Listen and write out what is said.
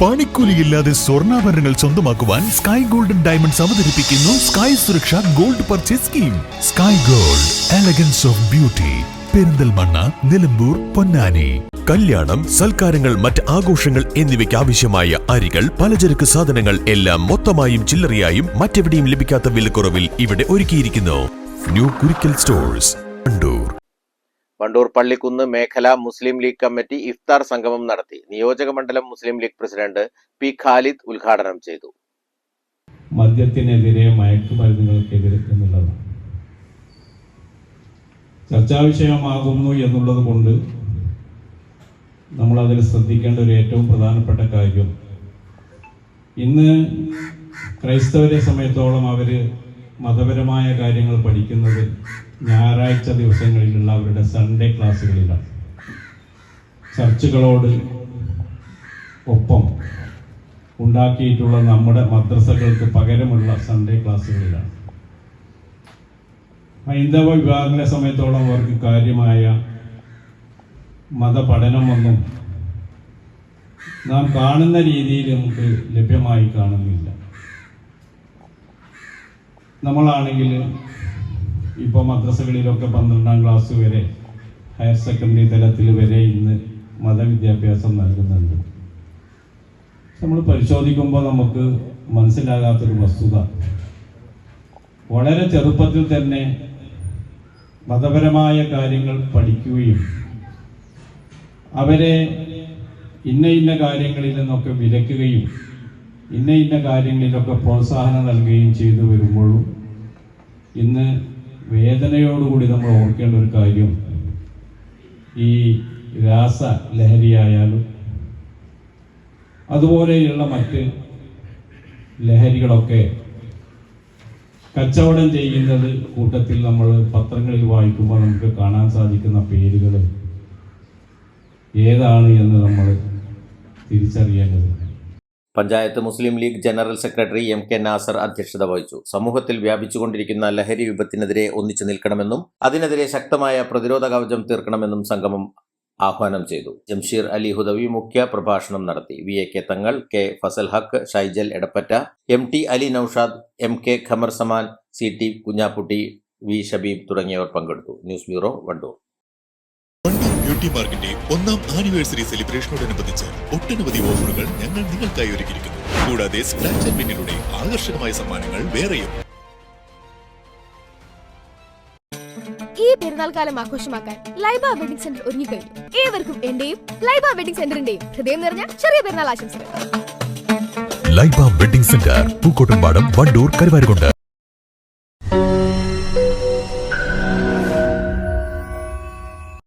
പണിക്കൂലിയില്ലാതെ സ്വർണ്ണാഭരണങ്ങൾ സ്വന്തമാക്കുവാൻ sky golden diamonds അവതരിപ്പിക്കുന്നു sky സുരക്ഷ gold purchase scheme. Sky gold, elegance of beauty. Perinthalmanna, Nilambur, Ponnani. കല്യാണം, സൽക്കാരങ്ങൾ, മറ്റ് ആഘോഷങ്ങൾ എന്നിവയ്ക്ക് ആവശ്യമായ അരികൾ, പലചരക്ക് സാധനങ്ങൾ എല്ലാം മൊത്തമായും ചില്ലറയായും മറ്റെവിടെയും ലഭിക്കാത്ത വിലക്കുറവിൽ ഇവിടെ ഒരുക്കിയിരിക്കുന്നു. New Kurikkal stores, Wandoor. വണ്ടൂർ പള്ളിക്കുന്ന് മേഖല മുസ്ലിം ലീഗ് കമ്മിറ്റി ഇഫ്താർ സംഗമം നടത്തി. നിയോജക മണ്ഡലം മുസ്ലിം ലീഗ് പ്രസിഡന്റ് പി ഖാലിദ് ഉദ്ഘാടനം ചെയ്തു. മദ്യത്തിനെതിരെ, മയക്കുമരുന്നുകൾക്കെതിരെ എന്നുള്ളതാണ് ചർച്ചാ വിഷയമാകുന്നു എന്നുള്ളത് കൊണ്ട് നമ്മൾ അതിൽ ശ്രദ്ധിക്കേണ്ട ഒരു ഏറ്റവും പ്രധാനപ്പെട്ട കാര്യം, ഇന്ന് ക്രൈസ്തവരെ സമയത്തോളം അവർ മതപരമായ കാര്യങ്ങൾ പഠിക്കുന്നത് ഞായറാഴ്ച ദിവസങ്ങളിലുള്ള അവരുടെ സൺഡേ ക്ലാസ്സുകളിലാണ്. ചർച്ചുകളോട് ഒപ്പം ഉണ്ടാക്കിയിട്ടുള്ള നമ്മുടെ മദ്രസകൾക്ക് പകരമുള്ള സൺഡേ ക്ലാസ്സുകളിലാണ്. ഹൈന്ദവ വിഭാഗങ്ങളെ സമയത്തോളം അവർക്ക് കാര്യമായ മതപഠനമൊന്നും നാം കാണുന്ന രീതിയിൽ നമുക്ക് ലഭ്യമായി കാണുന്നില്ല. നമ്മളാണെങ്കിൽ ഇപ്പോൾ മദ്രസകളിലൊക്കെ 12ാം ക്ലാസ് വരെ, ഹയർ സെക്കൻഡറി തലത്തിൽ വരെ ഇന്ന് മതവിദ്യാഭ്യാസം നൽകുന്നുണ്ട്. നമ്മൾ പരിശോധിക്കുമ്പോൾ നമുക്ക് മനസ്സിലാകാത്തൊരു വസ്തുത, വളരെ ചെറുപ്പത്തിൽ തന്നെ മതപരമായ കാര്യങ്ങൾ പഠിക്കുകയും അവരെ ഇന്ന കാര്യങ്ങളിൽ നിന്നൊക്കെ വിലക്കുകയും ഇന്ന കാര്യങ്ങളിലൊക്കെ പ്രോത്സാഹനം നൽകുകയും ചെയ്തു വരുമ്പോഴും ഇന്ന് വേദനയോടുകൂടി നമ്മൾ ഓർക്കേണ്ട ഒരു കാര്യം, ഈ രാസലഹരിയായാലും അതുപോലെയുള്ള മറ്റ് ലഹരികളൊക്കെ കച്ചവടം ചെയ്യുന്നത് കൂട്ടത്തിൽ നമ്മൾ പത്രങ്ങളിൽ വായിക്കുമ്പോൾ നമുക്ക് കാണാൻ സാധിക്കുന്ന പേരുകൾ ഏതാണ് എന്ന് നമ്മൾ തിരിച്ചറിയേണ്ടതുണ്ട്. Panchayat Muslim League general secretary MK Nasar അധ്യക്ഷത വഹിച്ചു. സമൂഹത്തിൽ വ്യാപിച്ചുകൊണ്ടിരിക്കുന്ന ലഹരി വിപത്തിനെതിരെ ഒന്നിച്ചു നിൽക്കണമെന്നും അതിനെതിരെ ശക്തമായ പ്രതിരോധ കവചം തീർക്കണമെന്നും സംഗമം ആഹ്വാനം ചെയ്തു. ജംഷീർ അലി ഹുദവി മുഖ്യ പ്രഭാഷണം നടത്തി. VAK Thangal, K Fazal Haq, Shaijal Edappatta, MT Ali Noushad, MK Qamar Zaman, CT Kunhapputty, V Shabeeb തുടങ്ങിയവർ പങ്കെടുത്തു. News bureau, Wandoor. Wandoor beauty പാർക്കിന്റെ 1ാം ആനിവേഴ്സറി സെലിബ്രേഷനോടനുബന്ധിച്ച് ഒട്ടനവധി ഓഫറുകൾ ഞങ്ങൾ നിങ്ങൾക്കായി ഒരുക്കിയിരിക്കുന്നു. കൂടാതെ സ്ക്രാച്ച് ആൻഡ് വിന്നിലൂടെ ആകർഷകമായ സമ്മാനങ്ങൾ വേറെയും. ഈ പെരുന്നാൾ കാലം ആഘോഷമാക്കാൻ ലൈബ വെഡിംഗ് സെന്റർ ഒരുങ്ങിക്കഴിഞ്ഞു. ഏവർക്കും എന്റെയും ലൈബ വെഡിംഗ് സെന്ററിന്റെയും ഹൃദയം നിറഞ്ഞ ചെറിയ പെരുന്നാൾ ആശംസകൾ. Laiba wedding centre, Pookkottumpadam, Wandoor, Karuvarakundu.